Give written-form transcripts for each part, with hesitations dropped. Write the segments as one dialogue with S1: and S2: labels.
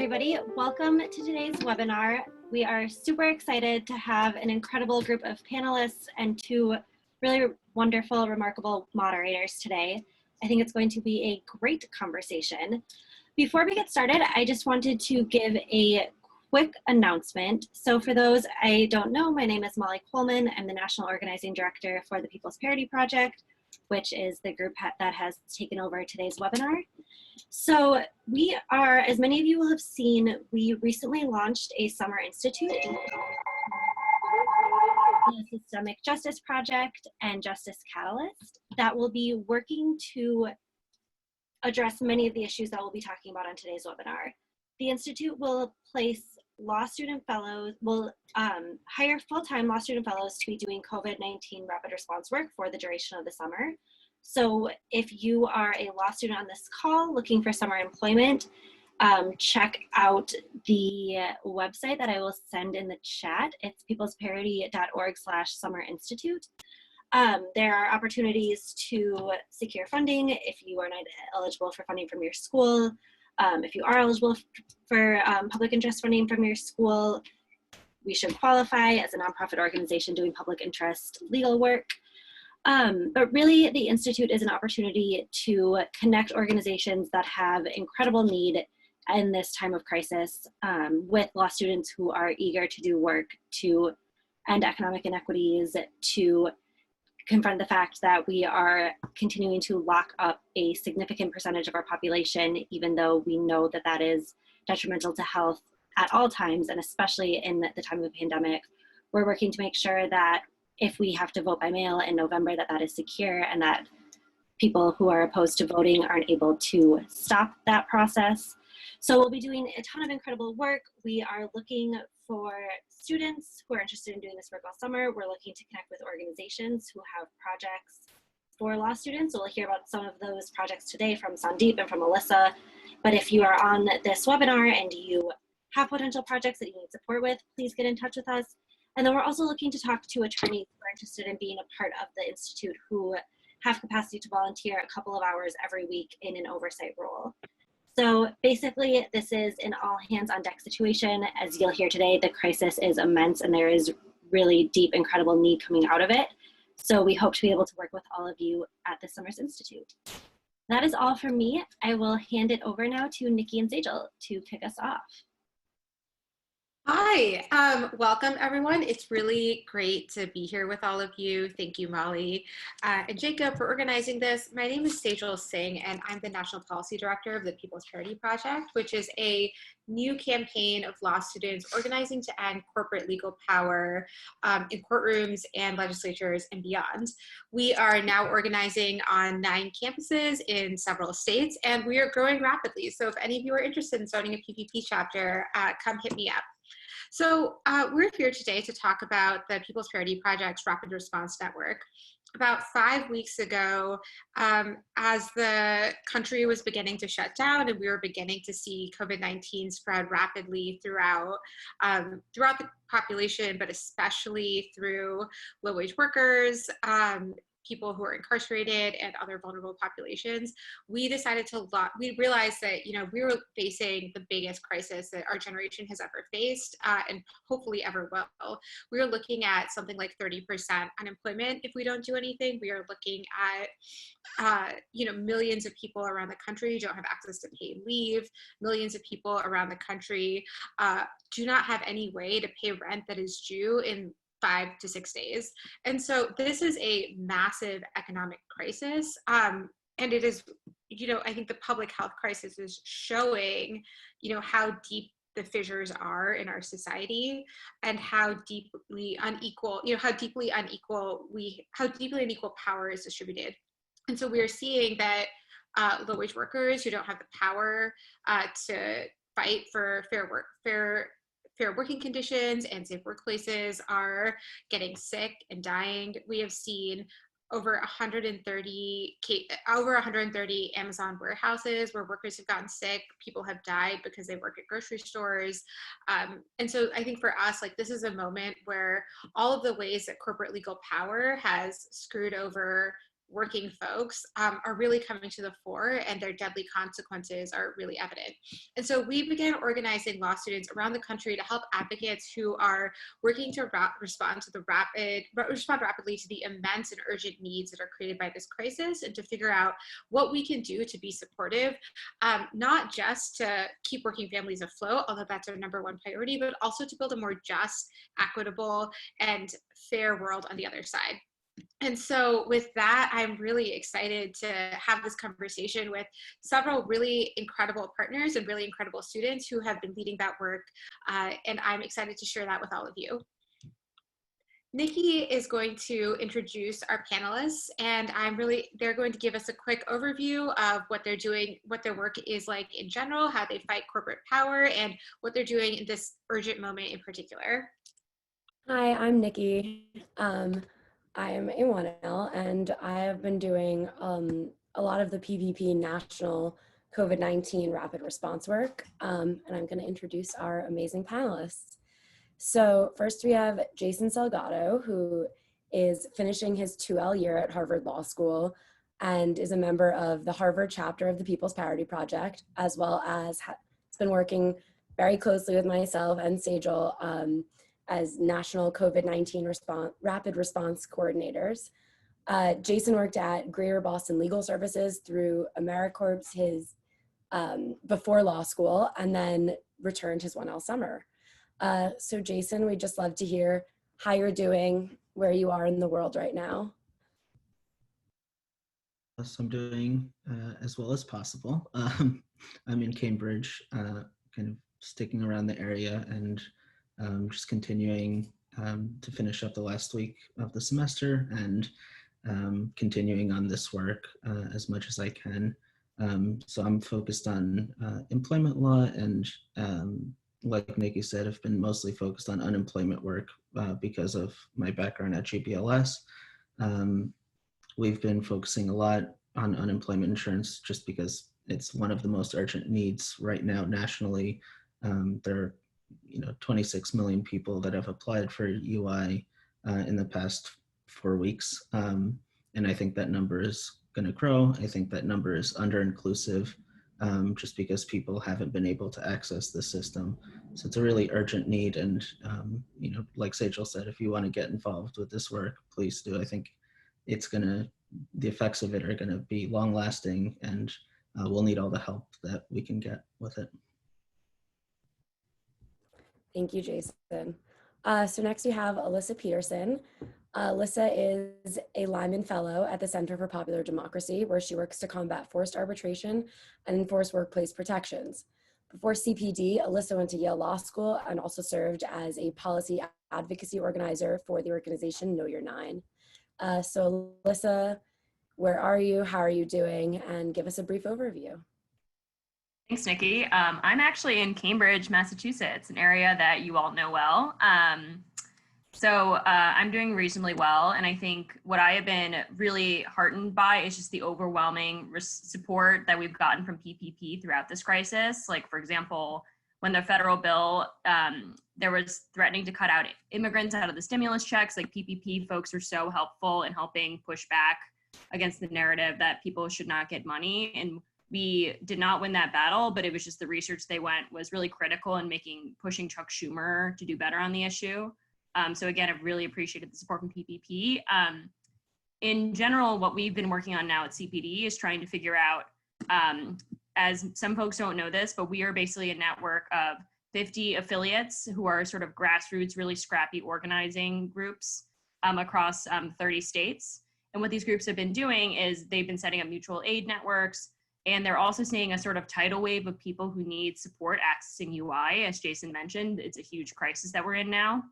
S1: everybody. Welcome to today's webinar. We are super excited to have an incredible group of panelists and two really wonderful, remarkable moderators today. I think it's going to be a great conversation. Before we get started, I just wanted to give a quick announcement. So for those I don't know, my name is Molly Coleman. I'm the National Organizing Director for the People's Parity Project, which is the group that has taken over today's webinar. So we are, as many of you will have seen, we recently launched a summer institute, the Systemic Justice Project and Justice Catalyst, that will be working to address many of the issues that we'll be talking about on today's webinar. The Institute will place law student fellows, will hire full-time law student fellows to be doing COVID-19 rapid response work for the duration of the summer. So if you are a law student on this call looking for summer employment, check out the website that I will send in the chat. It's peoplesparity.org/summerinstitute. There are opportunities to secure funding if you are not eligible for funding from your school. If you are eligible for public interest funding from your school, we should qualify as a nonprofit organization doing public interest legal work. But really, the Institute is an opportunity to connect organizations that have incredible need in this time of crisis with law students who are eager to do work to end economic inequities, to confront the fact that we are continuing to lock up a significant percentage of our population, even though we know that that is detrimental to health at all times, and especially in the time of the pandemic. We're working to make sure that if we have to vote by mail in November, that that is secure and that people who are opposed to voting aren't able to stop that process. So we'll be doing a ton of incredible work. We are looking for students who are interested in doing this work all summer. We're looking to connect with organizations who have projects for law students. So we'll hear about some of those projects today from Sandeep and from Alyssa. But if you are on this webinar and you have potential projects that you need support with, please get in touch with us. And then we're also looking to talk to attorneys who are interested in being a part of the Institute who have capacity to volunteer a couple of hours every week in an oversight role. So basically, this is an all hands on deck situation. As you'll hear today, the crisis is immense and there is really deep, incredible need coming out of it. So we hope to be able to work with all of you at the Summers Institute. That is all from me. I will hand it over now to Niki and Sejal to kick us off.
S2: Hi, welcome everyone. It's really great to be here with all of you. Thank you, Molly and Jacob, for organizing this. My name is Sejal Singh, and I'm the National Policy Director of the People's Parity Project, which is a new campaign of law students organizing to end corporate legal power in courtrooms and legislatures and beyond. We are now organizing on 9 campuses in several states, and we are growing rapidly. So if any of you are interested in starting a PPP chapter, come hit me up. So we're here today to talk about the People's Parity Project's Rapid Response Network. About 5 weeks ago, as the country was beginning to shut down and we were beginning to see COVID-19 spread rapidly throughout the population, but especially through low-wage workers, people who are incarcerated and other vulnerable populations, we decided to we realized that, we were facing the biggest crisis that our generation has ever faced and hopefully ever will. We are looking at something like 30% unemployment if we don't do anything. We are looking at, millions of people around the country don't have access to paid leave. Millions of people around the country do not have any way to pay rent that is due in 5 to 6 days. And so this is a massive economic crisis. And it is, I think the public health crisis is showing, how deep the fissures are in our society and how deeply unequal, how deeply unequal power is distributed. And so we are seeing that low-wage workers who don't have the power to fight for fair working conditions and safe workplaces are getting sick and dying. We have seen over 130 Amazon warehouses where workers have gotten sick. People have died because they work at grocery stores. And so I think for us, this is a moment where all of the ways that corporate legal power has screwed over working folks are really coming to the fore, and their deadly consequences are really evident. And so we began organizing law students around the country to help advocates who are working to respond rapidly to the immense and urgent needs that are created by this crisis, and to figure out what we can do to be supportive, not just to keep working families afloat, although that's our number one priority, but also to build a more just, equitable, and fair world on the other side. And so with that, I'm really excited to have this conversation with several really incredible partners and really incredible students who have been leading that work. And I'm excited to share that with all of you. Niki is going to introduce our panelists, and they're going to give us a quick overview of what they're doing, what their work is like in general, how they fight corporate power, and what they're doing in this urgent moment in particular.
S3: Hi, I'm Niki. I'm a 1L, and I have been doing a lot of the PPP national COVID-19 rapid response work, and I'm going to introduce our amazing panelists. So first we have Jason Salgado, who is finishing his 2L year at Harvard Law School and is a member of the Harvard chapter of the People's Parity Project, as well as has been working very closely with myself and Sejal as national COVID-19 rapid response coordinators. Jason worked at Greer Boston Legal Services through AmeriCorps before law school, and then returned his 1L summer. So Jason, we'd just love to hear how you're doing, where you are in the world right now.
S4: So I'm doing as well as possible. I'm in Cambridge, kind of sticking around the area, and just continuing to finish up the last week of the semester, and continuing on this work as much as I can. So I'm focused on employment law, and like Niki said, I've been mostly focused on unemployment work because of my background at GBLS. We've been focusing a lot on unemployment insurance just because it's one of the most urgent needs right now nationally. There are 26 million people that have applied for UI in the past 4 weeks. And I think that number is going to grow. I think that number is under-inclusive just because people haven't been able to access the system. So it's a really urgent need. And, like Sejal said, if you want to get involved with this work, please do. I think the effects of it are going to be long lasting, and we'll need all the help that we can get with it.
S3: Thank you, Jason. So next we have Alyssa Peterson. Alyssa is a Liman Fellow at the Center for Popular Democracy, where she works to combat forced arbitration and enforce workplace protections. Before CPD, Alyssa went to Yale Law School and also served as a policy advocacy organizer for the organization Know Your Nine. So Alyssa, where are you? How are you doing? And give us a brief overview.
S5: Thanks, Niki. I'm actually in Cambridge, Massachusetts, an area that you all know well. So I'm doing reasonably well. And I think what I have been really heartened by is just the overwhelming support that we've gotten from PPP throughout this crisis. Like, for example, when the federal bill, there was threatening to cut out immigrants out of the stimulus checks, like PPP folks were so helpful in helping push back against the narrative that people should not get money. And we did not win that battle, but it was just the research they went was really critical in pushing Chuck Schumer to do better on the issue. So again, I've really appreciated the support from PPP. In general, what we've been working on now at CPD is trying to figure out, as some folks don't know this, but we are basically a network of 50 affiliates who are sort of grassroots, really scrappy organizing groups across 30 states. And what these groups have been doing is they've been setting up mutual aid networks, and they're also seeing a sort of tidal wave of people who need support accessing UI. As Jason mentioned, it's a huge crisis that we're in now.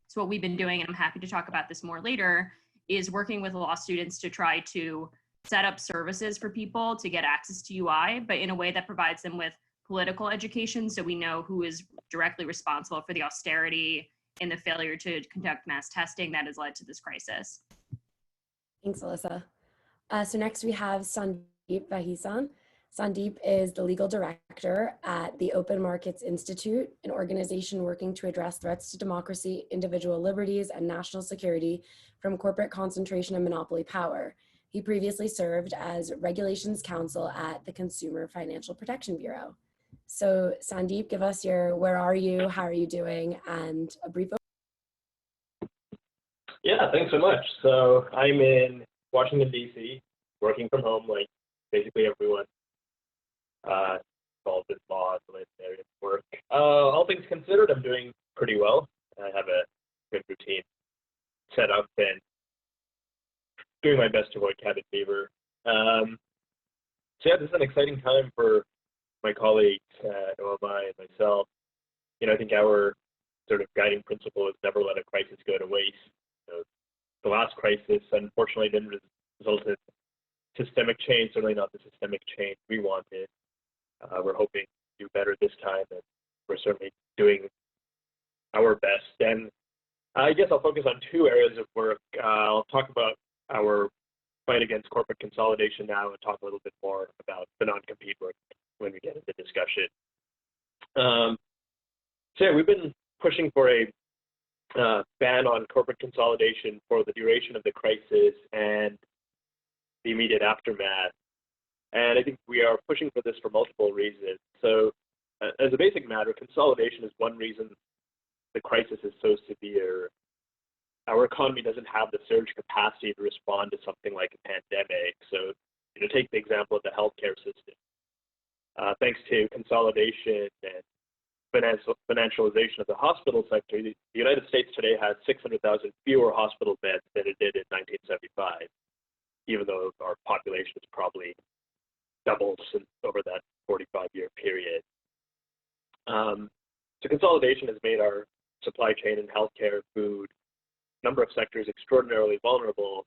S5: So what we've been doing, and I'm happy to talk about this more later, is working with law students to try to set up services for people to get access to UI, but in a way that provides them with political education, so we know who is directly responsible for the austerity and the failure to conduct mass testing that has led to this crisis.
S3: Thanks, Alyssa. So next we have Sandeep Vaheesan. Sandeep is the legal director at the Open Markets Institute, an organization working to address threats to democracy, individual liberties, and national security from corporate concentration and monopoly power. He previously served as Regulations Counsel at the Consumer Financial Protection Bureau. So Sandeep, give us your where are you, how are you doing, and a brief
S6: Yeah, thanks so much. So I'm in Washington, D.C., working from home like basically everyone involved in law and related areas of work. All things considered, I'm doing pretty well. I have a good routine set up and doing my best to avoid cabin fever. So yeah, this is an exciting time for my colleagues at OMI and myself. You know, I think our sort of guiding principle is never let a crisis go to waste. So the last crisis, unfortunately, didn't result in systemic change, certainly not the systemic change we wanted. We're hoping to do better this time, and we're certainly doing our best. And I guess I'll focus on two areas of work. I'll talk about our fight against corporate consolidation now and talk a little bit more about the non-compete work when we get into discussion. So yeah, we've been pushing for a ban on corporate consolidation for the duration of the crisis and the immediate aftermath. And I think we are pushing for this for multiple reasons. So as a basic matter, consolidation is one reason the crisis is so severe. Our economy doesn't have the surge capacity to respond to something like a pandemic. So, you know, take the example of the healthcare system. Thanks to consolidation and financialization of the hospital sector, the United States today has 600,000 fewer hospital beds than it did in 1975, even though our population has probably doubled over that 45-year period. So consolidation has made our supply chain in healthcare, food, number of sectors extraordinarily vulnerable.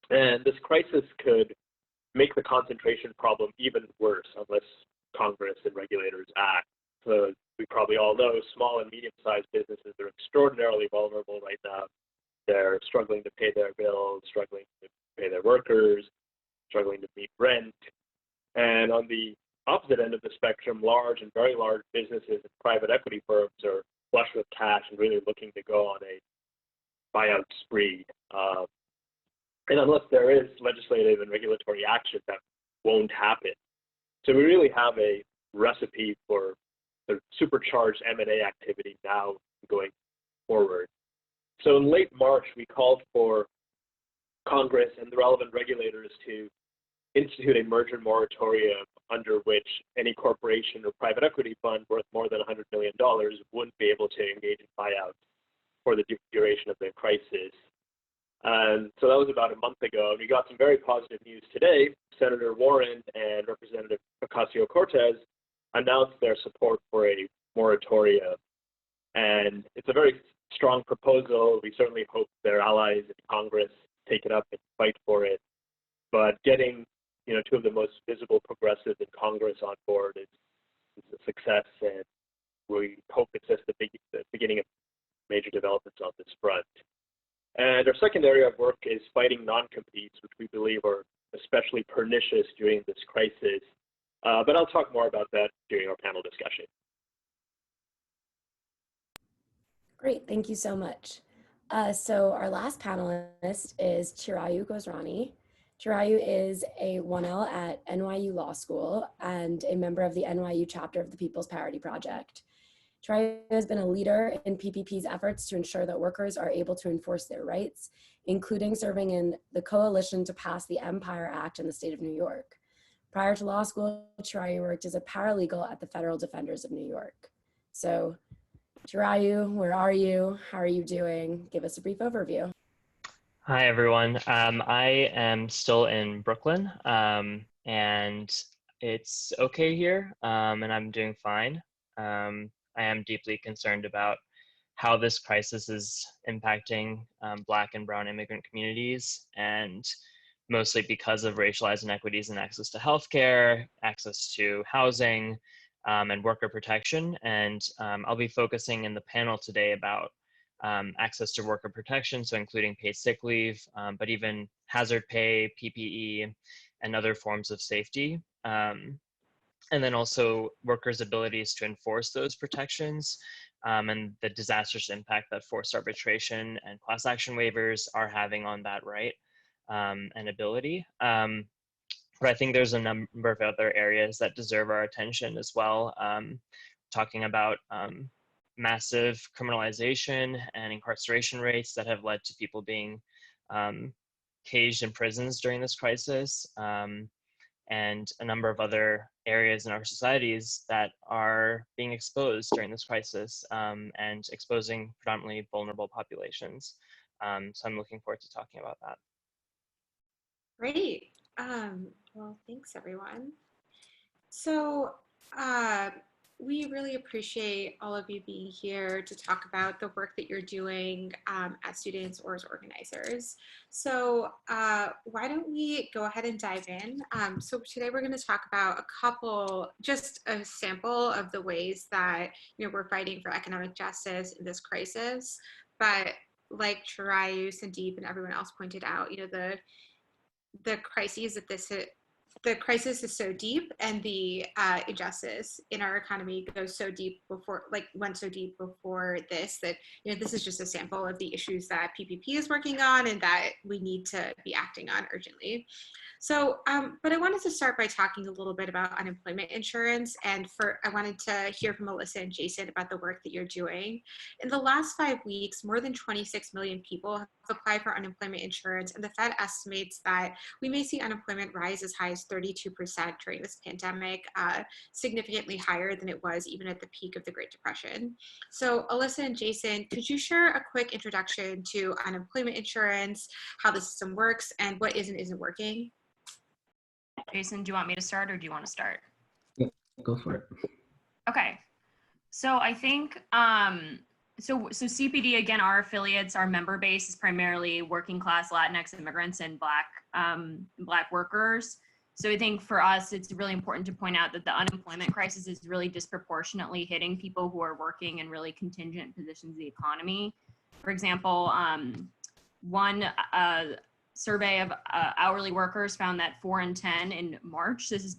S6: And this crisis could make the concentration problem even worse unless Congress and regulators act. So we probably all know small and medium-sized businesses are extraordinarily vulnerable right now. They're struggling to pay their bills, struggling to pay their workers, struggling to meet rent. And on the opposite end of the spectrum, large and very large businesses and private equity firms are flush with cash and really looking to go on a buyout spree. And unless there is legislative and regulatory action, that won't happen. So we really have a recipe for the supercharged M&A activity now going forward. So in late March, we called for Congress and the relevant regulators to institute a merger moratorium under which any corporation or private equity fund worth more than $100 million wouldn't be able to engage in buyouts for the duration of the crisis. And so that was about a month ago, and we got some very positive news today. Senator Warren and Representative Ocasio-Cortez announced their support for a moratorium. And it's a very strong proposal. We certainly hope their allies in Congress take it up and fight for it. But getting, you know, two of the most visible progressives in Congress on board is a success, and we hope it's just the beginning of major developments on this front. And our second area of work is fighting non-competes, which we believe are especially pernicious during this crisis. But I'll talk more about that during our panel discussion.
S3: Great, thank you so much. So our last panelist is Chiraayu Gosrani. Chiraayu is a 1L at NYU Law School and a member of the NYU chapter of the People's Parity Project. Chiraayu has been a leader in PPP's efforts to ensure that workers are able to enforce their rights, including serving in the coalition to pass the Empire Act in the state of New York. Prior to law school, Chiraayu worked as a paralegal at the Federal Defenders of New York. So, Chiraayu, where are you? How are you doing? Give us a brief overview.
S7: Hi, everyone. I am still in Brooklyn, and it's okay here, and I'm doing fine. I am deeply concerned about how this crisis is impacting Black and Brown immigrant communities, and mostly because of racialized inequities in access to healthcare, access to housing, and worker protection. And I'll be focusing in the panel today about access to worker protection, so including paid sick leave, but even hazard pay, PPE, and other forms of safety. And then also workers' abilities to enforce those protections and the disastrous impact that forced arbitration and class action waivers are having on that right. and ability. But I think there's a number of other areas that deserve our attention as well. Talking about massive criminalization and incarceration rates that have led to people being caged in prisons during this crisis, and a number of other areas in our societies that are being exposed during this crisis, and exposing predominantly vulnerable populations. So I'm looking forward to talking about that.
S2: Great. Well, thanks everyone. So we really appreciate all of you being here to talk about the work that you're doing as students or as organizers. So why don't we go ahead and dive in? So today we're going to talk about just a sample of the ways that we're fighting for economic justice in this crisis. But like Chiraayu, Sandeep, and everyone else pointed out, the crises that the crisis is so deep, and the injustice in our economy went so deep before this, that this is just a sample of the issues that PPP is working on and that we need to be acting on urgently. So, but I wanted to start by talking a little bit about unemployment insurance, and I wanted to hear from Alyssa and Jason about the work that you're doing. In the last 5 weeks, more than 26 million people have applied for unemployment insurance, and the Fed estimates that we may see unemployment rise as high as 32% during this pandemic, significantly higher than it was even at the peak of the Great Depression. So Alyssa and Jason, could you share a quick introduction to unemployment insurance, how the system works, and what isn't working?
S5: Jason, do you want me to start or do you want to start?
S4: Yeah, go for it.
S5: Okay. So I think, so CPD, again, our affiliates, our member base is primarily working class Latinx immigrants and Black workers. So I think for us, it's really important to point out that the unemployment crisis is really disproportionately hitting people who are working in really contingent positions of the economy. For example, one survey of hourly workers found that 4 in 10 in March, this is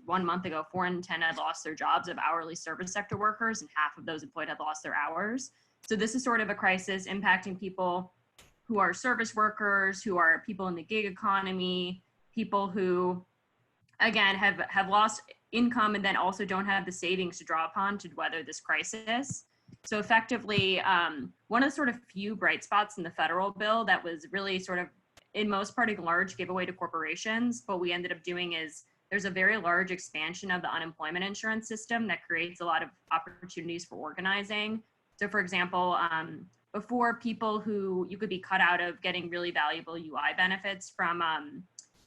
S5: 1 month ago, 4 in 10 had lost their jobs of hourly service sector workers, and half of those employed had lost their hours. So this is sort of a crisis impacting people who are service workers, who are people in the gig economy, people who, again, have lost income and then also don't have the savings to draw upon to weather this crisis. So effectively, one of the sort of few bright spots in the federal bill that was really sort of, in most part, a large giveaway to corporations, what we ended up doing is there's a very large expansion of the unemployment insurance system that creates a lot of opportunities for organizing. So for example, before, people who you could be cut out of getting really valuable UI benefits from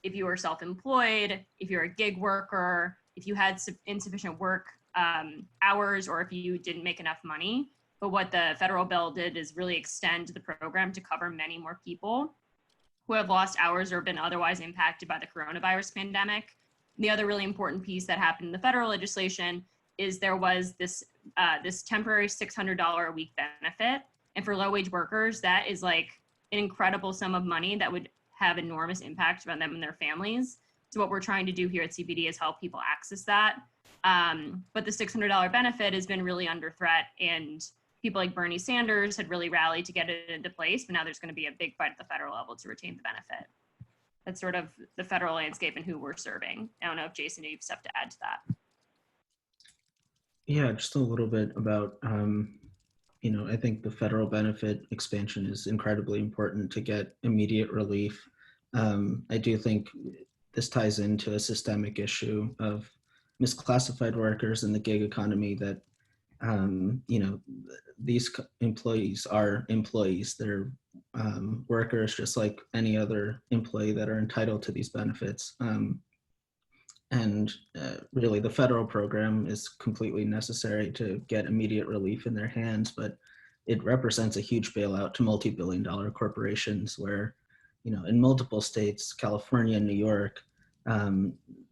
S5: if you were self-employed, if you're a gig worker, if you had insufficient work hours, or if you didn't make enough money. But what the federal bill did is really extend the program to cover many more people who have lost hours or been otherwise impacted by the coronavirus pandemic. And the other really important piece that happened in the federal legislation is there was this temporary $600 a week benefit. And for low-wage workers, that is like an incredible sum of money that would have enormous impact on them and their families. So what we're trying to do here at CPD is help people access that. But the $600 benefit has been really under threat, and people like Bernie Sanders had really rallied to get it into place, but now there's going to be a big fight at the federal level to retain the benefit. That's sort of the federal landscape and who we're serving. I don't know if Jason, you have stuff to add to that.
S4: Yeah, just a little bit about, I think the federal benefit expansion is incredibly important to get immediate relief. I do think this ties into a systemic issue of misclassified workers in the gig economy that, these employees are employees. They're workers just like any other employee that are entitled to these benefits. Really, the federal program is completely necessary to get immediate relief in their hands, but it represents a huge bailout to multi-billion-dollar corporations where, in multiple states, California and New York,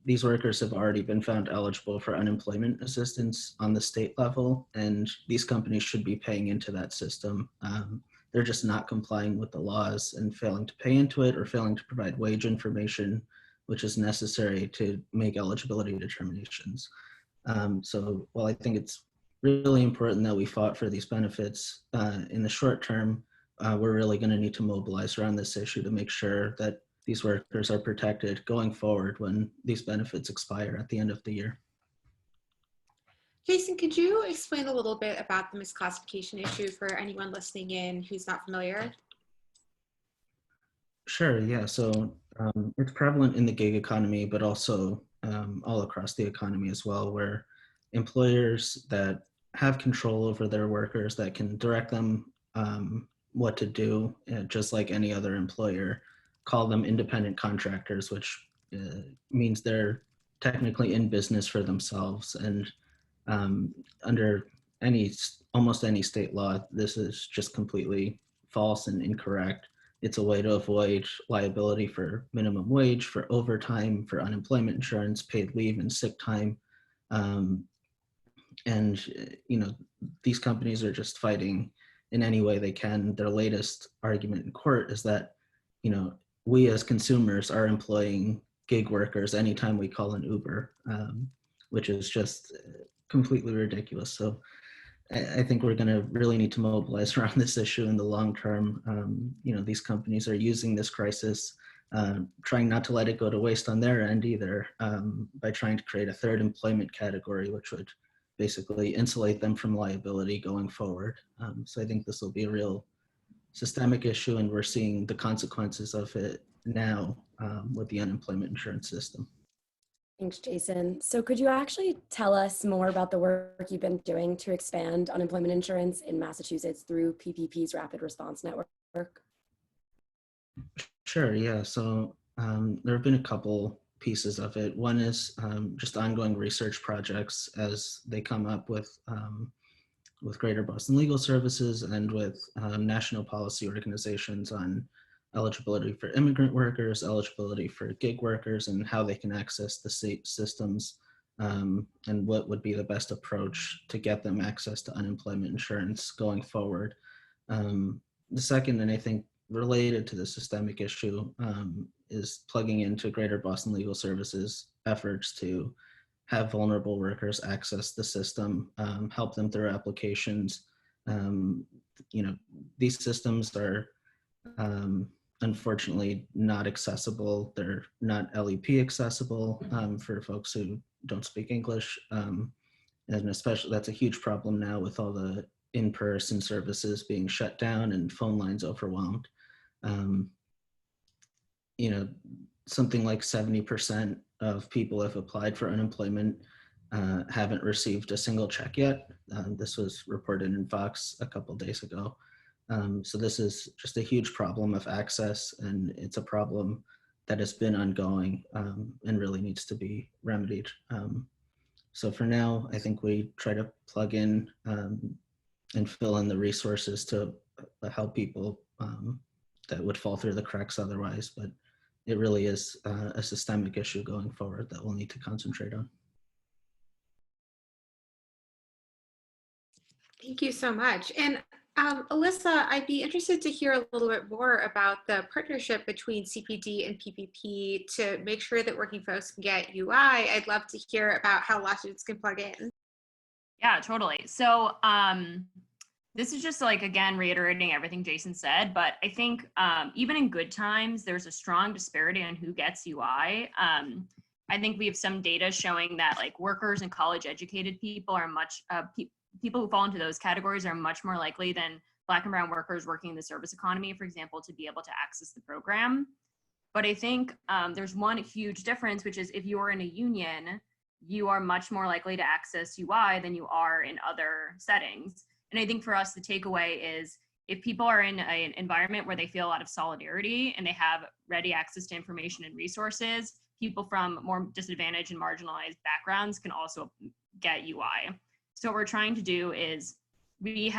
S4: these workers have already been found eligible for unemployment assistance on the state level, and these companies should be paying into that system. They're just not complying with the laws and failing to pay into it or failing to provide wage information, which is necessary to make eligibility determinations. So while I think it's really important that we fought for these benefits in the short term, we're really going to need to mobilize around this issue to make sure that these workers are protected going forward when these benefits expire at the end of the year.
S2: Jason, could you explain a little bit about the misclassification issue for anyone listening in who's not familiar?
S4: Sure, yeah. So it's prevalent in the gig economy, but also all across the economy as well, where employers that have control over their workers, that can direct them what to do, just like any other employer, call them independent contractors, which means they're technically in business for themselves. And under almost any state law, this is just completely false and incorrect. It's a way to avoid liability for minimum wage, for overtime, for unemployment insurance, paid leave, and sick time. And these companies are just fighting in any way they can. Their latest argument in court is that, we as consumers are employing gig workers anytime we call an Uber, which is just completely ridiculous. So I think we're going to really need to mobilize around this issue in the long term. These companies are using this crisis, trying not to let it go to waste on their end either, by trying to create a third employment category, which would basically insulate them from liability going forward. So I think this will be a real systemic issue, and we're seeing the consequences of it now with the unemployment insurance system.
S3: Thanks, Jason. So could you actually tell us more about the work you've been doing to expand unemployment insurance in Massachusetts through PPP's Rapid Response Network?
S4: Sure, yeah. So there have been a couple pieces of it. One is just ongoing research projects as they come up with Greater Boston Legal Services and with national policy organizations on eligibility for immigrant workers, eligibility for gig workers, and how they can access the state systems, and what would be the best approach to get them access to unemployment insurance going forward. The second, and I think related to the systemic issue, is plugging into Greater Boston Legal Services efforts to have vulnerable workers access the system, help them through applications. These systems are unfortunately not accessible. They're not LEP accessible for folks who don't speak English. And especially that's a huge problem now with all the in-person services being shut down and phone lines overwhelmed. Something like 70% of people have applied for unemployment haven't received a single check yet. This was reported in Fox a couple days ago. So this is just a huge problem of access, and it's a problem that has been ongoing and really needs to be remedied. So for now, I think we try to plug in and fill in the resources to help people that would fall through the cracks otherwise, but it really is a systemic issue going forward that we'll need to concentrate on.
S2: Thank you so much. And Alyssa, I'd be interested to hear a little bit more about the partnership between CPD and PPP to make sure that working folks can get UI. I'd love to hear about how lawsuits can plug in.
S5: Yeah, totally. So this is just again, reiterating everything Jason said, but I think even in good times, there's a strong disparity on who gets UI. I think we have some data showing that workers and college educated people are people who fall into those categories are much more likely than Black and brown workers working in the service economy, for example, to be able to access the program. But I think there's one huge difference, which is if you're in a union, you are much more likely to access UI than you are in other settings. And I think for us, the takeaway is if people are in an environment where they feel a lot of solidarity and they have ready access to information and resources, people from more disadvantaged and marginalized backgrounds can also get UI. So what we're trying to do is we're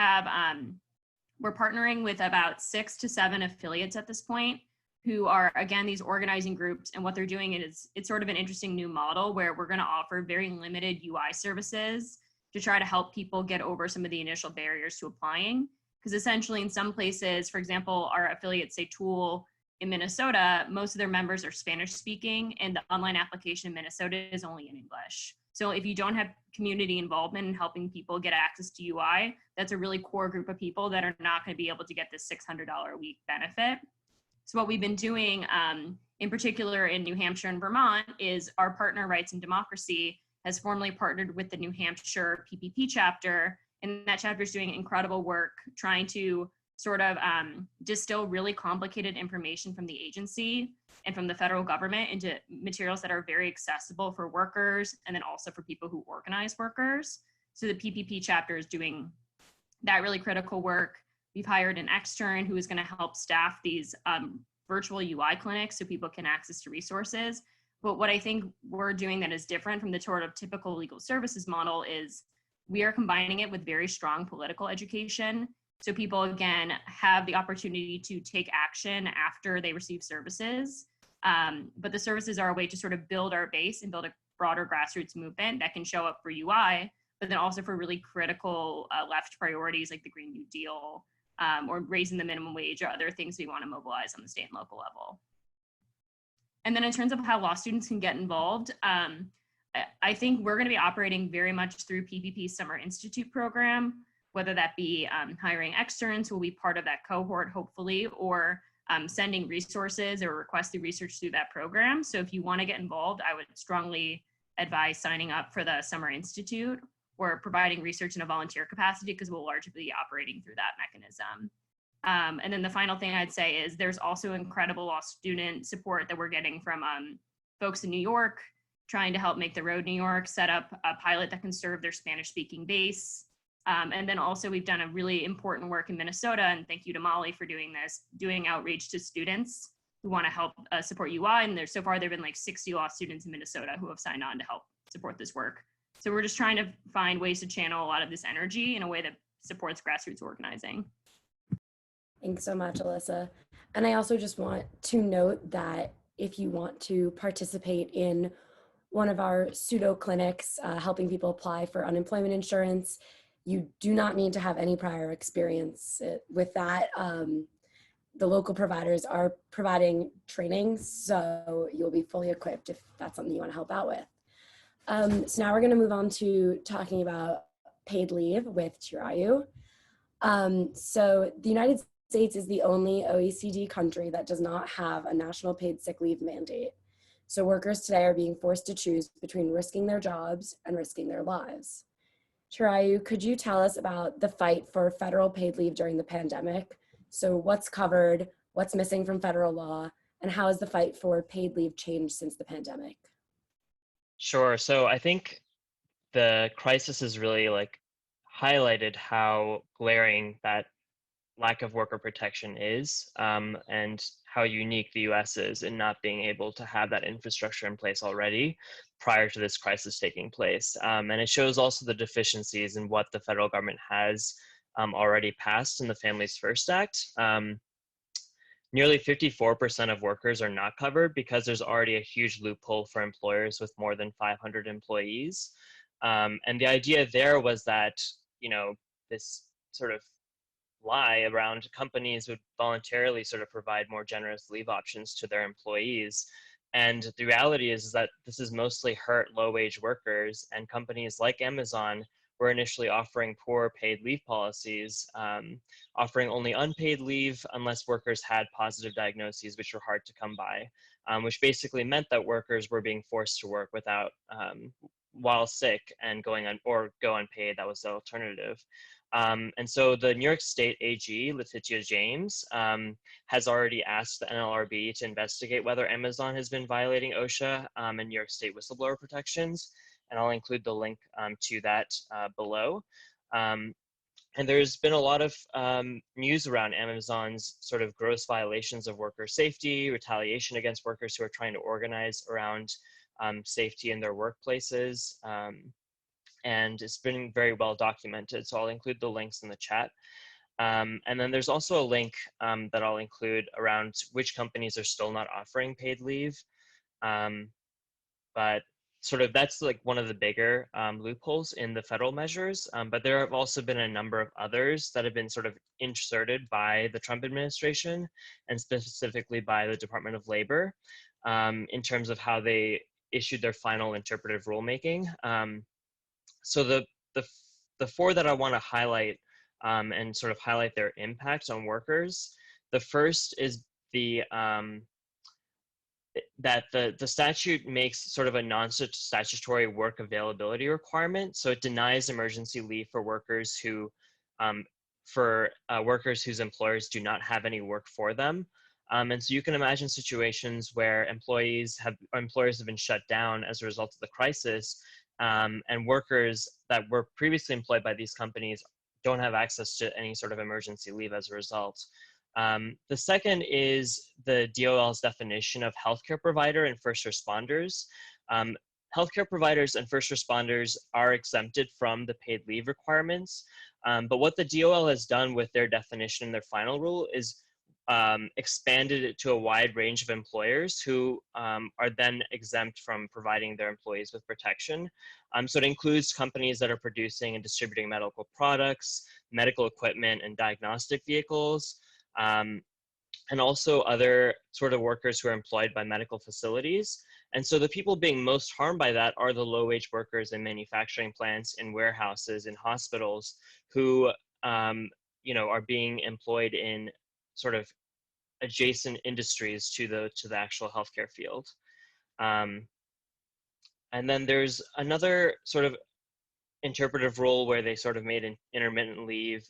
S5: partnering with about 6 to 7 affiliates at this point who are, again, these organizing groups. And what they're doing is it's sort of an interesting new model where we're going to offer very limited UI services to try to help people get over some of the initial barriers to applying. Because essentially in some places, for example, our affiliate, say Tool in Minnesota, most of their members are Spanish speaking and the online application in Minnesota is only in English. So if you don't have community involvement in helping people get access to UI, that's a really core group of people that are not going to be able to get this $600 a week benefit. So what we've been doing, in particular in New Hampshire and Vermont, is our partner Rights and Democracy has formally partnered with the New Hampshire PPP chapter, and that chapter is doing incredible work trying to sort of distill really complicated information from the agency and from the federal government into materials that are very accessible for workers and then also for people who organize workers. So the PPP chapter is doing that really critical work. We've hired an extern who is going to help staff these virtual UI clinics so people can access to resources. But what I think we're doing that is different from the sort of typical legal services model is we are combining it with very strong political education. So people, again, have the opportunity to take action after they receive services. But the services are a way to sort of build our base and build a broader grassroots movement that can show up for UI, but then also for really critical left priorities like the Green New Deal or raising the minimum wage or other things we want to mobilize on the state and local level. And then in terms of how law students can get involved, I think we're going to be operating very much through PPP Summer Institute program, whether that be hiring externs who will be part of that cohort, hopefully, or sending resources or requesting research through that program. So if you want to get involved, I would strongly advise signing up for the Summer Institute or providing research in a volunteer capacity, because we'll largely be operating through that mechanism. And then the final thing I'd say is there's also incredible law student support that we're getting from folks in New York, trying to help make the Road New York set up a pilot that can serve their Spanish-speaking base. And then also we've done a really important work in Minnesota, and thank you to Molly for doing this, doing outreach to students who want to help support UI. And so far there've been like 60 law students in Minnesota who have signed on to help support this work. So we're just trying to find ways to channel a lot of this energy in a way that supports grassroots organizing.
S3: Thanks so much, Alyssa. And I also just want to note that if you want to participate in one of our pseudo clinics, helping people apply for unemployment insurance, you do not need to have any prior experience with that. The local providers are providing training, so you'll be fully equipped if that's something you want to help out with. So now we're going to move on to talking about paid leave with Chiraayu. So the United States is the only OECD country that does not have a national paid sick leave mandate. So workers today are being forced to choose between risking their jobs and risking their lives. Chiraayu, could you tell us about the fight for federal paid leave during the pandemic? So what's covered, what's missing from federal law, and how has the fight for paid leave changed since the pandemic?
S7: Sure. So I think the crisis has really highlighted how glaring that lack of worker protection is, and how unique the US is in not being able to have that infrastructure in place already prior to this crisis taking place. And it shows also the deficiencies in what the federal government has already passed in the Families First Act. Nearly 54% of workers are not covered because there's already a huge loophole for employers with more than 500 employees. And the idea there was that, this sort of lie around companies would voluntarily sort of provide more generous leave options to their employees. And the reality is that this has mostly hurt low-wage workers, and companies like Amazon were initially offering poor paid leave policies, offering only unpaid leave unless workers had positive diagnoses, which were hard to come by, which basically meant that workers were being forced to work while sick and go unpaid. That was the alternative. And so the New York State AG, Letitia James, has already asked the NLRB to investigate whether Amazon has been violating OSHA and New York State whistleblower protections. And I'll include the link to that below. And there's been a lot of news around Amazon's sort of gross violations of worker safety, retaliation against workers who are trying to organize around safety in their workplaces. And it's been very well documented. So I'll include the links in the chat. And then there's also a link that I'll include around which companies are still not offering paid leave. But sort of that's one of the bigger loopholes in the federal measures. But there have also been a number of others that have been sort of inserted by the Trump administration and specifically by the Department of Labor in terms of how they issued their final interpretive rulemaking. So the four that I want to highlight and sort of highlight their impact on workers. The first is that the statute makes sort of a non-statutory work availability requirement. So it denies emergency leave for workers workers whose employers do not have any work for them. And so you can imagine situations where employers have been shut down as a result of the crisis, and workers that were previously employed by these companies don't have access to any sort of emergency leave as a result. The second is the DOL's definition of healthcare provider and first responders. Healthcare providers and first responders are exempted from the paid leave requirements, but what the DOL has done with their definition in their final rule is expanded it to a wide range of employers who are then exempt from providing their employees with protection. So it includes companies that are producing and distributing medical products, medical equipment, and diagnostic vehicles, and also other sort of workers who are employed by medical facilities. And so the people being most harmed by that are the low-wage workers in manufacturing plants, in warehouses, in hospitals, who are being employed in sort of adjacent industries to the actual healthcare field. And then there's another sort of interpretive rule where they sort of made an intermittent leave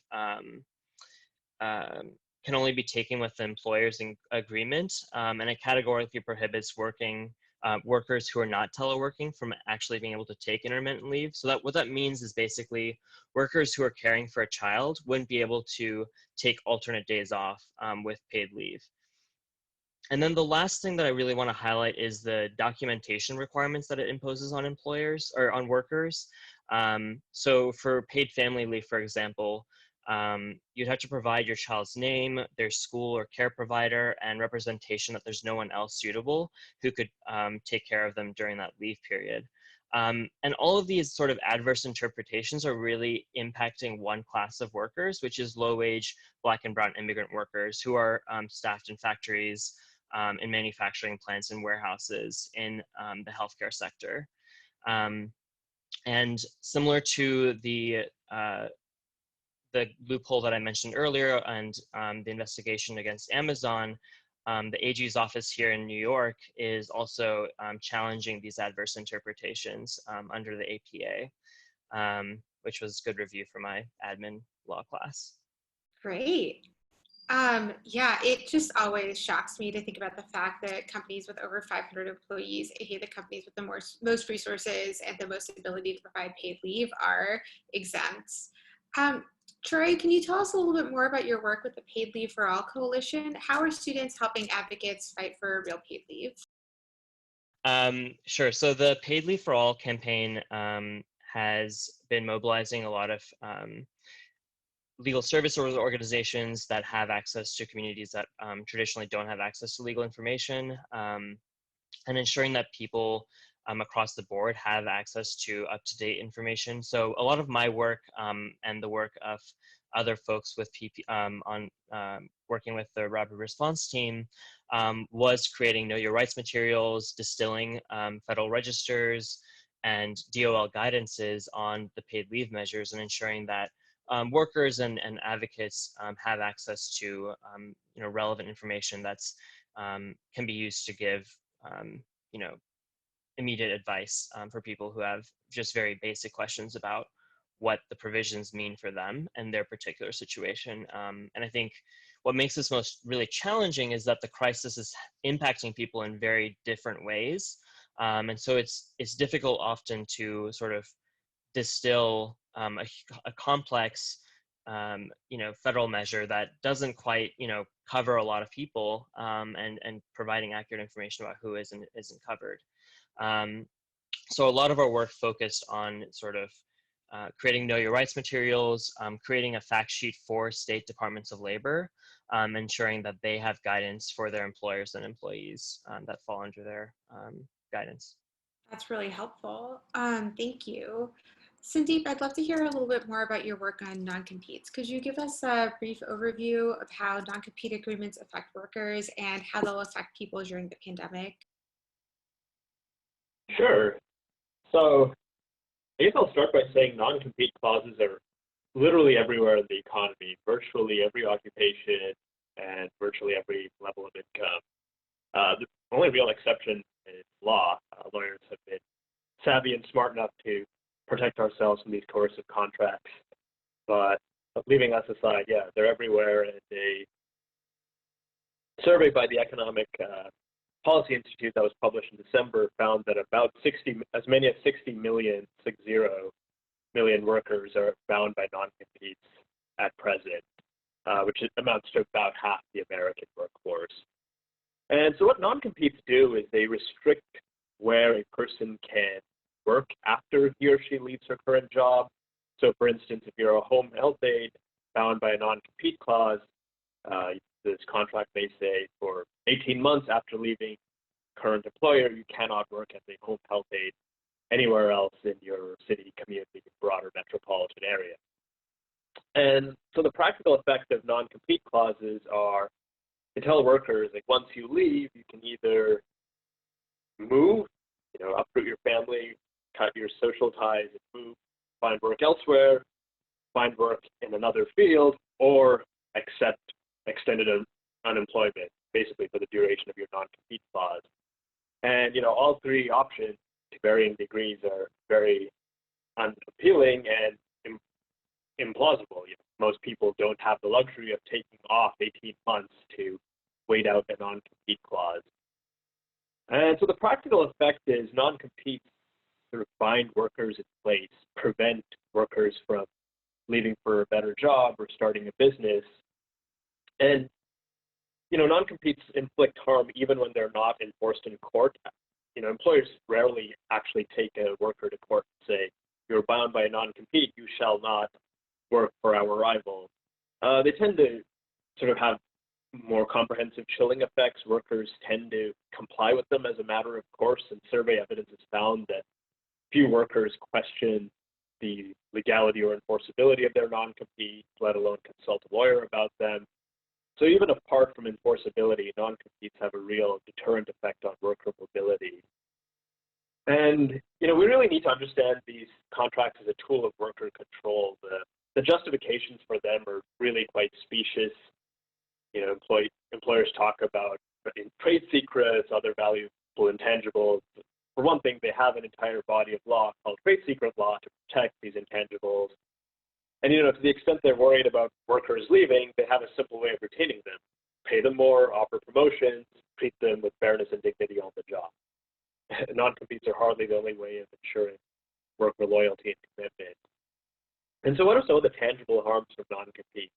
S7: can only be taken with the employer's agreement, and it categorically prohibits workers who are not teleworking from actually being able to take intermittent leave. So what that means is basically workers who are caring for a child wouldn't be able to take alternate days off with paid leave. And then the last thing that I really want to highlight is the documentation requirements that it imposes on employers or on workers. So for paid family leave, for example, you'd have to provide your child's name, their school or care provider, and representation that there's no one else suitable who could take care of them during that leave period. And all of these sort of adverse interpretations are really impacting one class of workers, which is low-wage Black and brown immigrant workers who are staffed in factories, in manufacturing plants and warehouses, in the healthcare sector. And similar to the loophole that I mentioned earlier and the investigation against Amazon, the AG's office here in New York is also challenging these adverse interpretations under the APA, which was good review for my admin law class.
S2: Great. Yeah, it just always shocks me to think about the fact that companies with over 500 employees, aka the companies with the most resources and the most ability to provide paid leave, are exempt. Chiraayu, can you tell us a little bit more about your work with the Paid Leave for All Coalition? How are students helping advocates fight for real paid leave?
S7: Sure. So the Paid Leave for All campaign has been mobilizing a lot of legal service organizations that have access to communities that traditionally don't have access to legal information, and ensuring that people across the board have access to up-to-date information. So a lot of my work and the work of other folks with working with the rapid response team was creating Know Your Rights materials, distilling federal registers and DOL guidances on the paid leave measures, and ensuring that workers and advocates have access to relevant information that's can be used to give immediate advice for people who have just very basic questions about what the provisions mean for them and their particular situation. And I think what makes this really challenging is that the crisis is impacting people in very different ways. And so it's difficult often to sort of distill a complex federal measure that doesn't quite cover a lot of people, and providing accurate information about who isn't covered. So a lot of our work focused on sort of creating Know Your Rights materials, creating a fact sheet for state departments of labor, ensuring that they have guidance for their employers and employees that fall under their guidance.
S2: That's really helpful. Thank you. Sandeep, I'd love to hear a little bit more about your work on non-competes. Could you give us a brief overview of how non-compete agreements affect workers and how they'll affect people during the pandemic?
S6: Sure. So I guess I'll start by saying non-compete clauses are literally everywhere in the economy, virtually every occupation and virtually every level of income. The only real exception is law. Lawyers have been savvy and smart enough to protect ourselves from these coercive contracts. But leaving us aside, yeah, they're everywhere. And a survey by the Economic Policy Institute that was published in December found that about as many as 60 million workers are bound by non-competes at present, which amounts to about half the American workforce. And so what non-competes do is they restrict where a person can work after he or she leaves her current job. So for instance, if you're a home health aide bound by a non-compete clause, this contract may say for 18 months after leaving current employer, you cannot work as a home health aide anywhere else in your city, community, broader metropolitan area. And so the practical effect of non-compete clauses are to tell workers, like, once you leave, you can either move, uproot your family, cut your social ties, and move, find work elsewhere, find work in another field, or accept extended unemployment, basically for the duration of your non-compete clause. And all three options, to varying degrees, are very unappealing and implausible. Most people don't have the luxury of taking off 18 months to wait out a non-compete clause. And so the practical effect is non-competes sort of bind workers in place, prevent workers from leaving for a better job or starting a business. And non-competes inflict harm even when they're not enforced in court. Employers rarely actually take a worker to court and say, you're bound by a non-compete, you shall not work for our rival. They tend to sort of have more comprehensive chilling effects. Workers tend to comply with them as a matter of course, and survey evidence has found that few workers question the legality or enforceability of their non-compete, let alone consult a lawyer about them. So even apart from enforceability, non-competes have a real deterrent effect on worker mobility. And we really need to understand these contracts as a tool of worker control. The justifications for them are really quite specious. Employers talk about trade secrets, other valuable intangibles. For one thing, they have an entire body of law called trade secret law to protect these intangibles. And to the extent they're worried about workers leaving, they have a simple way of retaining them: pay them more, offer promotions, treat them with fairness and dignity on the job. Non-competes are hardly the only way of ensuring worker loyalty and commitment. And so what are some of the tangible harms from non-competes?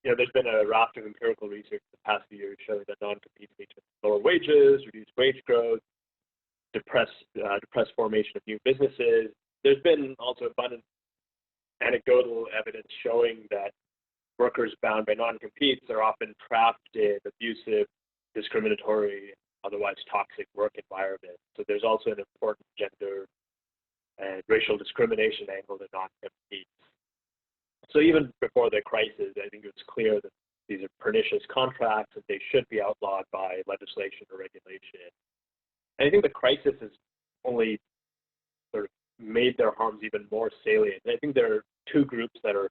S6: There's been a raft of empirical research in the past few years showing that non-competes lead to lower wages, reduced wage growth, depressed formation of new businesses. There's been also abundant anecdotal evidence showing that workers bound by non-competes are often trapped in abusive, discriminatory, otherwise toxic work environments. So there's also an important gender and racial discrimination angle to non-competes. So even before the crisis, I think it was clear that these are pernicious contracts and they should be outlawed by legislation or regulation. And I think the crisis has only sort of made their harms even more salient. And I think there are two groups that are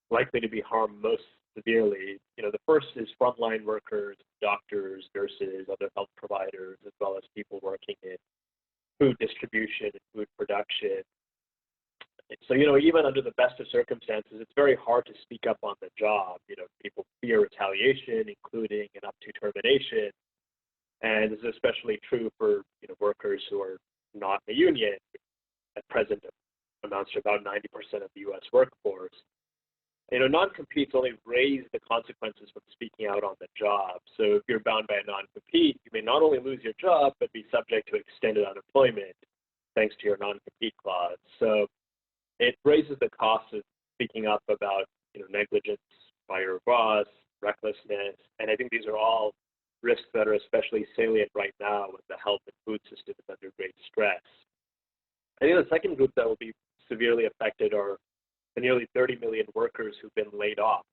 S6: likely to be harmed most severely. The first is frontline workers, doctors, nurses, other health providers, as well as people working in food distribution and food production. So, even under the best of circumstances, it's very hard to speak up on the job. People fear retaliation, including and up to termination. And this is especially true for, workers who are not in a union. At present, amounts to about 90% of the U.S. workforce. Non-competes only raise the consequences from speaking out on the job. So if you're bound by a non-compete, you may not only lose your job, but be subject to extended unemployment thanks to your non-compete clause. So it raises the cost of speaking up about negligence by your boss, recklessness, and I think these are all risks that are especially salient right now when the health and food system is under great stress. I think the second group that will be severely affected are the nearly 30 million workers who've been laid off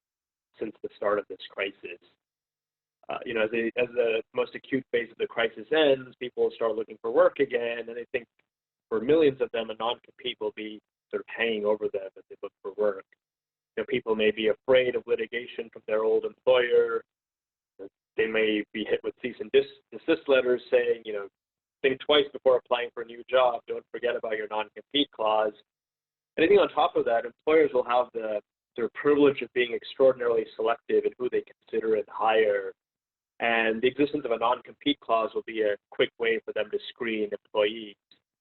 S6: since the start of this crisis. as the most acute phase of the crisis ends, people will start looking for work again, and I think for millions of them, a non-compete will be sort of hanging over them as they look for work. People may be afraid of litigation from their old employer. They may be hit with cease and desist letters saying, think twice before applying for a new job. Don't forget about your non-compete clause. And I think on top of that, employers will have the sort of privilege of being extraordinarily selective in who they consider and hire. And the existence of a non-compete clause will be a quick way for them to screen employees.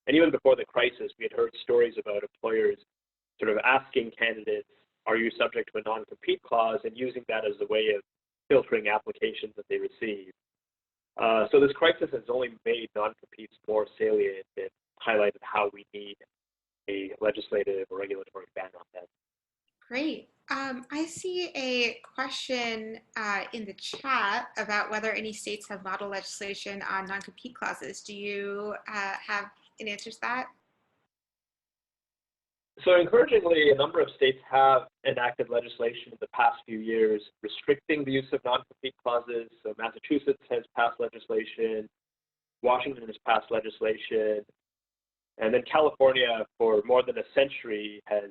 S6: And even before the crisis, we had heard stories about employers sort of asking candidates, are you subject to a non-compete clause, and using that as a way of filtering applications that they receive. So this crisis has only made non-competes more salient and highlighted how we need a legislative or regulatory ban on them.
S2: Great. I see a question in the chat about whether any states have model legislation on non-compete clauses. Do you have an answer to that?
S6: So encouragingly, a number of states have enacted legislation in the past few years restricting the use of non-compete clauses. So Massachusetts has passed legislation, Washington has passed legislation, and then California for more than a century has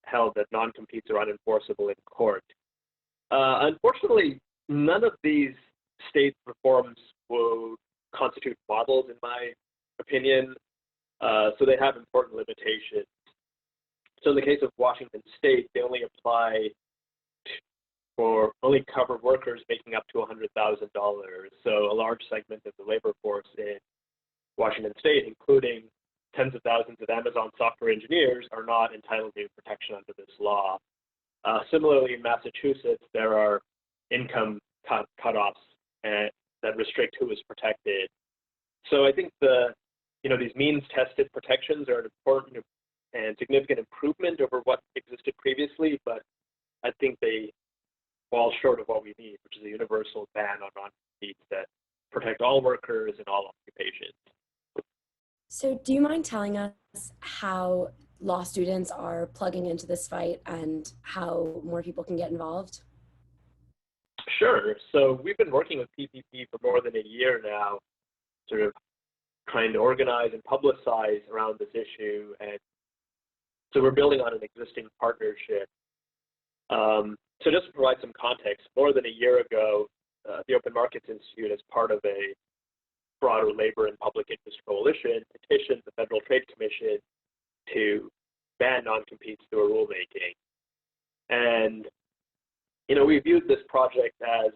S6: held that non-competes are unenforceable in court. Unfortunately, none of these state reforms will constitute models, in my opinion, so they have important limitations. So in the case of Washington State, they only cover workers making up to $100,000. So a large segment of the labor force in Washington State, including tens of thousands of Amazon software engineers, are not entitled to protection under this law. Similarly, in Massachusetts, there are income cutoffs that restrict who is protected. So I think these means-tested protections are an important and significant improvement over what existed previously, but I think they fall short of what we need, which is a universal ban on non-competes that protect all workers in all occupations.
S3: So do you mind telling us how law students are plugging into this fight and how more people can get involved?
S6: Sure. So we've been working with PPP for more than a year now, sort of trying to organize and publicize around this issue. And so we're building on an existing partnership. So just to provide some context, more than a year ago, the Open Markets Institute, as part of a broader labor and public interest coalition, petitioned the Federal Trade Commission to ban non-competes through a rulemaking. And, we viewed this project as,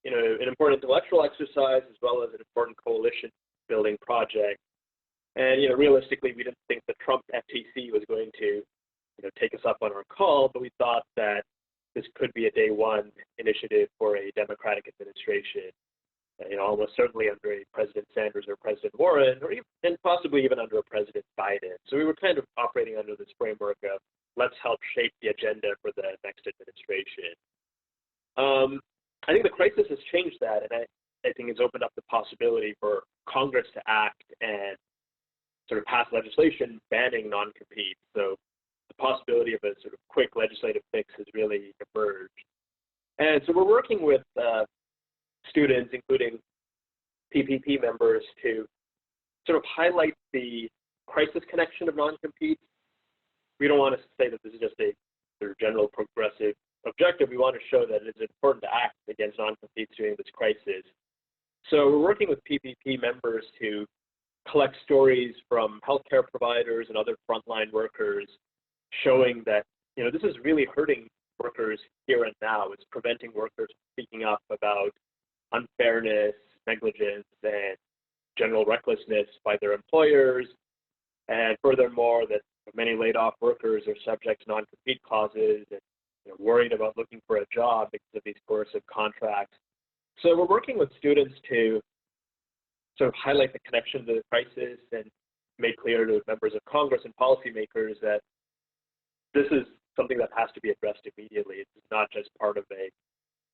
S6: an important intellectual exercise as well as an important coalition building project. And, realistically, we didn't think the Trump FTC was going to, take us up on our call, but we thought that this could be a day one initiative for a Democratic administration, almost certainly under a President Sanders or President Warren, and possibly even under a President Biden. So we were kind of operating under this framework of let's help shape the agenda for the next administration. I think the crisis has changed that, and I think it's opened up the possibility for Congress to act and sort of pass legislation banning non-compete. So the possibility of a sort of quick legislative fix has really emerged. And so we're working with students, including PPP members, to sort of highlight the crisis connection of non-competes. We don't want to say that this is just a sort of general progressive objective. We want to show that it's important to act against non-competes during this crisis. So we're working with PPP members to collect stories from healthcare providers and other frontline workers, showing that this is really hurting workers here and now. It's preventing workers from speaking up about unfairness, negligence, and general recklessness by their employers. And furthermore, that many laid off workers are subject to non-compete clauses and worried about looking for a job because of these coercive contracts. So we're working with students to sort of highlight the connection to the crisis and make clear to members of Congress and policymakers that this is something that has to be addressed immediately. It's not just part of a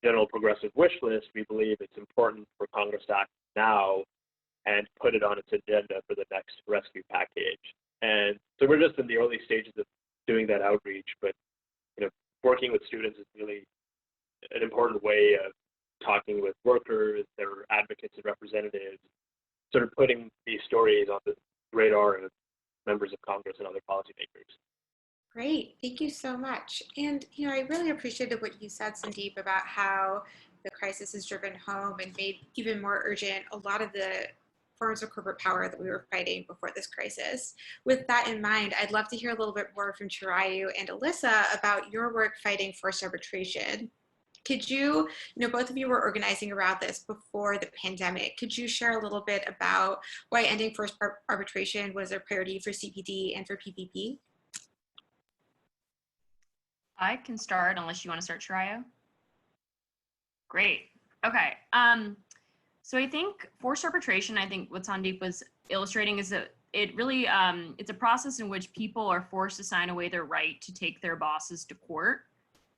S6: general progressive wish list. We believe it's important for Congress to act now and put it on its agenda for the next rescue package. And so we're just in the early stages of doing that outreach, but working with students is really an important way of talking with workers, their advocates and representatives, sort of putting these stories on the radar of members of Congress and other policymakers.
S2: Great, thank you so much. And I really appreciated what you said, Sandeep, about how the crisis has driven home and made even more urgent a lot of the forms of corporate power that we were fighting before this crisis. With that in mind, I'd love to hear a little bit more from Chiraayu and Alyssa about your work fighting forced arbitration. Could you, both of you were organizing around this before the pandemic. Could you share a little bit about why ending forced arbitration was a priority for CPD and for PPP?
S5: I can start unless you want to start, Chiraayu. Great. Okay. So I think forced arbitration, I think what Sandeep was illustrating is that it really, it's a process in which people are forced to sign away their right to take their bosses to court,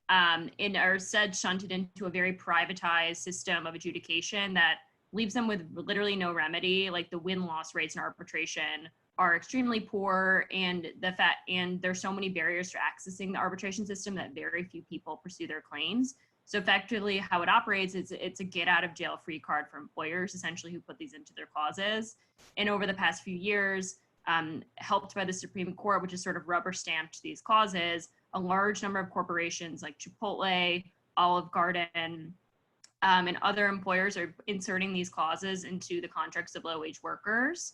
S5: and are instead shunted into a very privatized system of adjudication that leaves them with literally no remedy. Like the win-loss rates in arbitration are extremely poor, and there's so many barriers to accessing the arbitration system that very few people pursue their claims. So effectively how it operates is it's a get out of jail free card for employers, essentially, who put these into their clauses. And over the past few years, helped by the Supreme Court, which has sort of rubber stamped these clauses, a large number of corporations like Chipotle, Olive Garden, and other employers are inserting these clauses into the contracts of low-wage workers.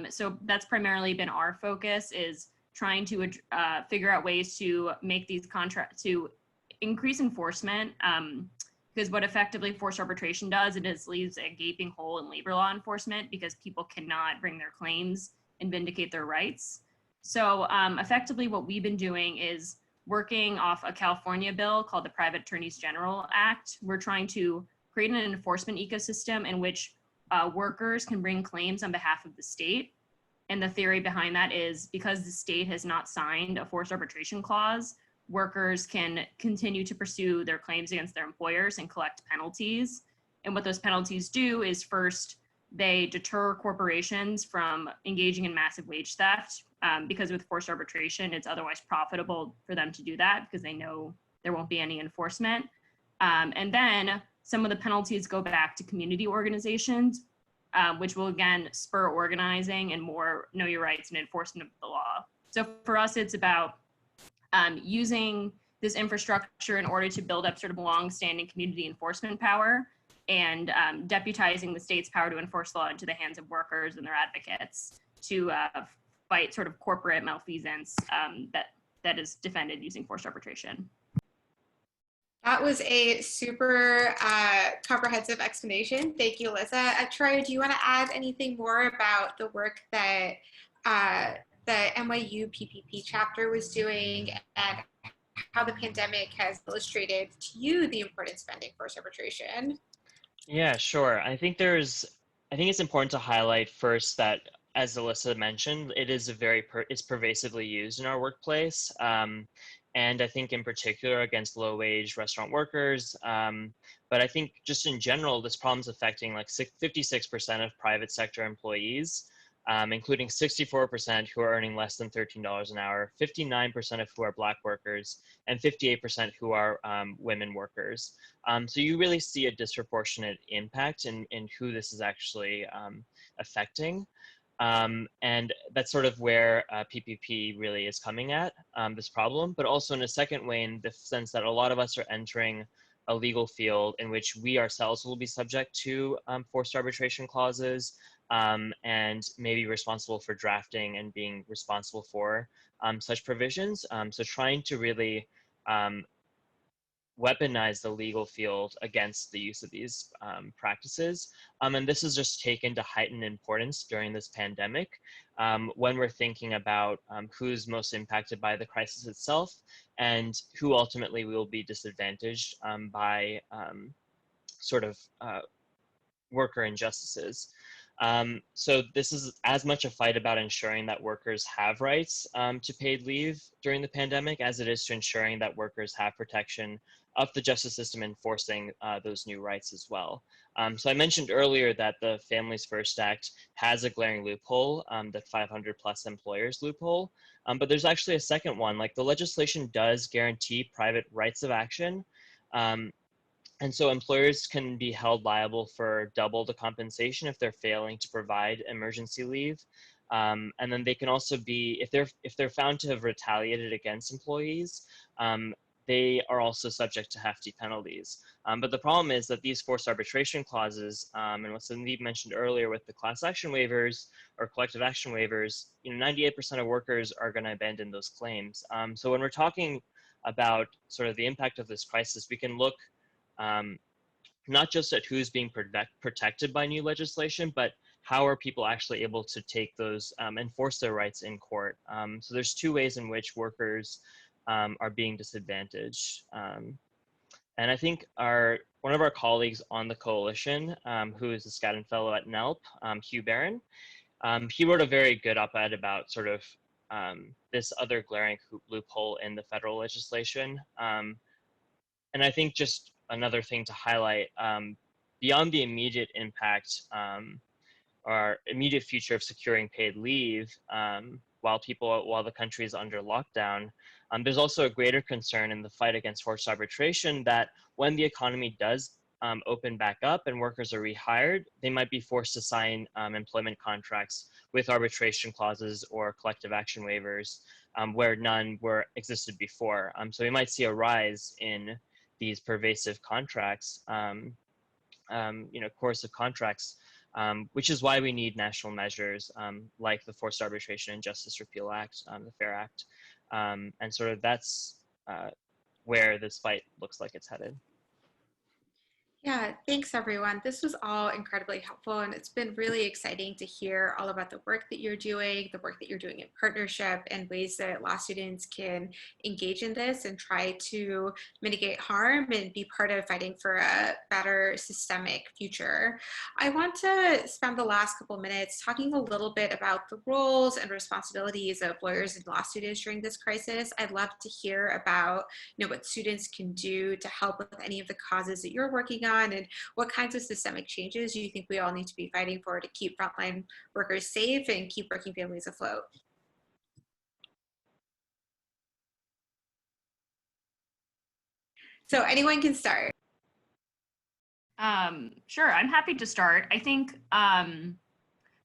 S5: So that's primarily been our focus, is trying to figure out ways to make these contracts, to increase enforcement, because what effectively forced arbitration does, it is leaves a gaping hole in labor law enforcement because people cannot bring their claims and vindicate their rights. So effectively what we've been doing is working off a California bill called the Private Attorneys General Act. We're trying to create an enforcement ecosystem in which workers can bring claims on behalf of the state. And the theory behind that is because the state has not signed a forced arbitration clause, workers can continue to pursue their claims against their employers and collect penalties. And what those penalties do is, first, they deter corporations from engaging in massive wage theft, because with forced arbitration, it's otherwise profitable for them to do that because they know there won't be any enforcement. And then some of the penalties go back to community organizations, which will again spur organizing and more know your rights and enforcement of the law. So for us, it's about using this infrastructure in order to build up sort of long-standing community enforcement power, and deputizing the state's power to enforce law into the hands of workers and their advocates to fight sort of corporate malfeasance that is defended using forced arbitration.
S2: That was a super comprehensive explanation. Thank you, Alyssa. Chiraayu, do you want to add anything more about the work that the NYU PPP chapter was doing and how the pandemic has illustrated to you the importance of ending forced arbitration?
S7: Yeah, sure. I think it's important to highlight first that, as Alyssa mentioned, it is it's pervasively used in our workplace. And I think in particular against low-wage restaurant workers. But I think just in general, this problem's affecting like 56% of private sector employees, including 64% who are earning less than $13 an hour, 59% of who are Black workers, and 58% who are women workers. So you really see a disproportionate impact in who this is actually affecting. And that's sort of where PPP really is coming at this problem, but also in a second way, in the sense that a lot of us are entering a legal field in which we ourselves will be subject to forced arbitration clauses, and maybe responsible for drafting and being responsible for such provisions. So trying to really weaponize the legal field against the use of these practices. And this has just taken to heightened importance during this pandemic when we're thinking about who's most impacted by the crisis itself and who ultimately will be disadvantaged by sort of worker injustices. So this is as much a fight about ensuring that workers have rights to paid leave during the pandemic as it is to ensuring that workers have protection of the justice system enforcing those new rights as well. So I mentioned earlier that the Families First Act has a glaring loophole, the 500 plus employers loophole, but there's actually a second one. Like, the legislation does guarantee private rights of action, And so employers can be held liable for double the compensation if they're failing to provide emergency leave. And then they can also be, if they're found to have retaliated against employees, they are also subject to hefty penalties. But the problem is that these forced arbitration clauses, and what Sandeep mentioned earlier with the class action waivers or collective action waivers, 98% of workers are going to abandon those claims. So when we're talking about sort of the impact of this crisis, we can look not just at who's being protected by new legislation, but how are people actually able to take those, enforce their rights in court. So there's two ways in which workers are being disadvantaged. And I think one of our colleagues on the coalition, who is a Skadden Fellow at NELP, Hugh Barron, he wrote a very good op-ed about sort of this other glaring loophole in the federal legislation. And I think just another thing to highlight, beyond the immediate impact or immediate future of securing paid leave while the country is under lockdown, there's also a greater concern in the fight against forced arbitration that when the economy does open back up and workers are rehired, they might be forced to sign employment contracts with arbitration clauses or collective action waivers where none existed before. So we might see a rise in these pervasive contracts, coercive contracts, which is why we need national measures like the Forced Arbitration and Justice Repeal Act, the FAIR Act. And sort of that's where this fight looks like it's headed.
S2: Yeah, thanks everyone. This was all incredibly helpful, and it's been really exciting to hear all about the work that you're doing, the work that you're doing in partnership, and ways that law students can engage in this and try to mitigate harm and be part of fighting for a better systemic future. I want to spend the last couple minutes talking a little bit about the roles and responsibilities of lawyers and law students during this crisis. I'd love to hear about what students can do to help with any of the causes that you're working on, and what kinds of systemic changes you think we all need to be fighting for to keep frontline workers safe and keep working families afloat. So anyone can start.
S5: Sure, I'm happy to start. I think,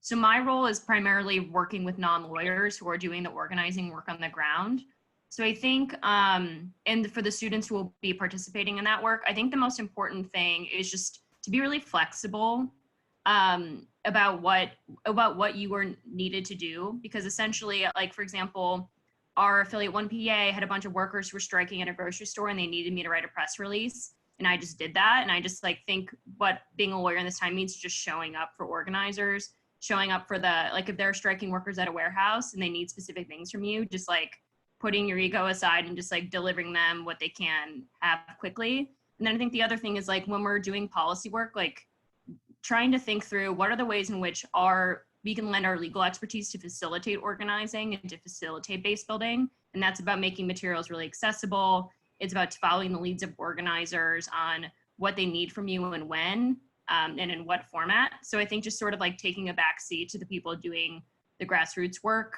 S5: so my role is primarily working with non-lawyers who are doing the organizing work on the ground. So I think, and for the students who will be participating in that work, I think the most important thing is just to be really flexible about what you are needed to do, because essentially, like for example, our affiliate 1PA had a bunch of workers who were striking at a grocery store and they needed me to write a press release, and I just did that. And I just think what being a lawyer in this time means just showing up for organizers, showing up for if they're striking workers at a warehouse and they need specific things from you, just putting your ego aside and just delivering them what they can have quickly. And then I think the other thing is when we're doing policy work, trying to think through what are the ways in which we can lend our legal expertise to facilitate organizing and to facilitate base building. And that's about making materials really accessible. It's about following the leads of organizers on what they need from you and when, and in what format. So I think just sort of taking a back seat to the people doing the grassroots work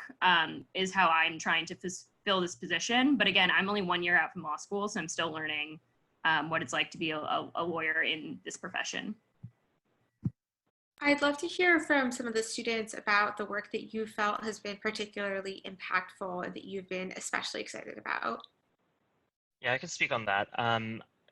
S5: is how I'm trying to fill this position. But again, I'm only 1 year out from law school, so I'm still learning what it's like to be a lawyer in this profession.
S2: I'd love to hear from some of the students about the work that you felt has been particularly impactful and that you've been especially excited about.
S7: Yeah, I can speak on that.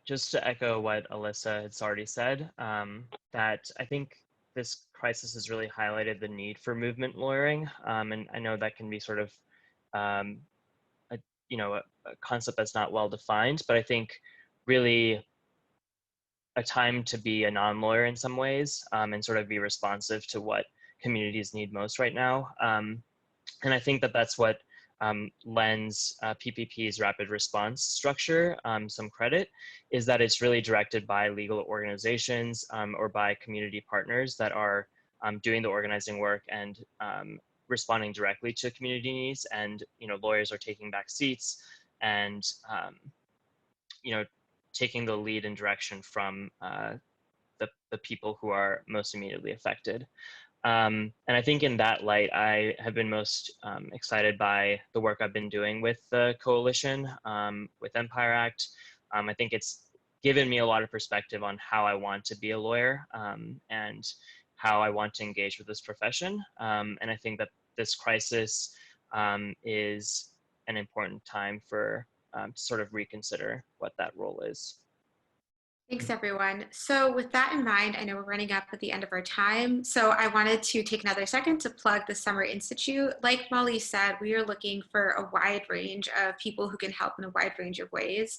S7: Just to echo what Alyssa has already said, that I think this crisis has really highlighted the need for movement lawyering. And I know that can be sort of a concept that's not well defined, but I think really a time to be a non-lawyer in some ways and sort of be responsive to what communities need most right now. And I think that that's what lends PPP's rapid response structure some credit, is that it's really directed by legal organizations or by community partners that are doing the organizing work and responding directly to community needs. And lawyers are taking back seats and taking the lead and direction from the people who are most immediately affected. And I think in that light, I have been most excited by the work I've been doing with the coalition, with Empire Act. I think it's given me a lot of perspective on how I want to be a lawyer and how I want to engage with this profession. And I think that this crisis is an important time for to sort of reconsider what that role is.
S2: Thanks, everyone. So with that in mind, I know we're running up at the end of our time. So I wanted to take another second to plug the Summer Institute. Like Molly said, we are looking for a wide range of people who can help in a wide range of ways.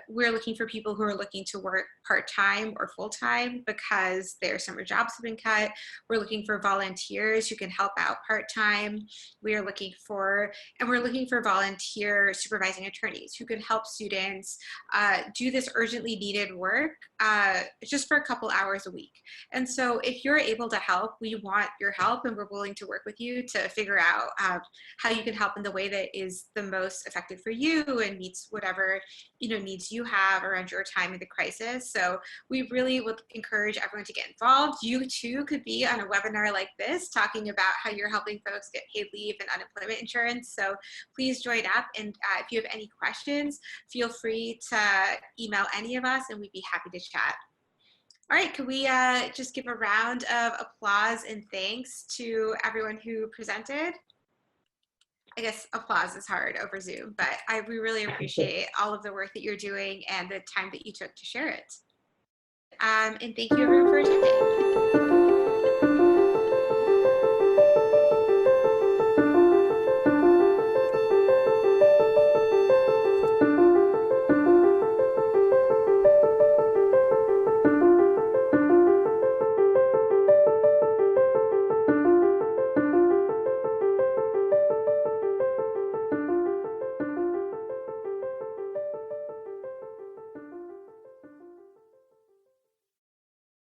S2: We're looking for people who are looking to work part-time or full-time because their summer jobs have been cut. We're looking for volunteers who can help out part-time. We're looking for volunteer supervising attorneys who can help students do this urgently needed work just for a couple hours a week. And so if you're able to help, we want your help, and we're willing to work with you to figure out how you can help in the way that is the most effective for you and meets whatever needs you have around your time in the crisis. So we really would encourage everyone to get involved. You too could be on a webinar like this talking about how you're helping folks get paid leave and unemployment insurance. So please join up, and if you have any questions, feel free to email any of us and we'd be happy to chat. All right, could we just give a round of applause and thanks to everyone who presented? I guess applause is hard over Zoom, but we really appreciate all of the work that you're doing and the time that you took to share it. And thank you everyone for attending.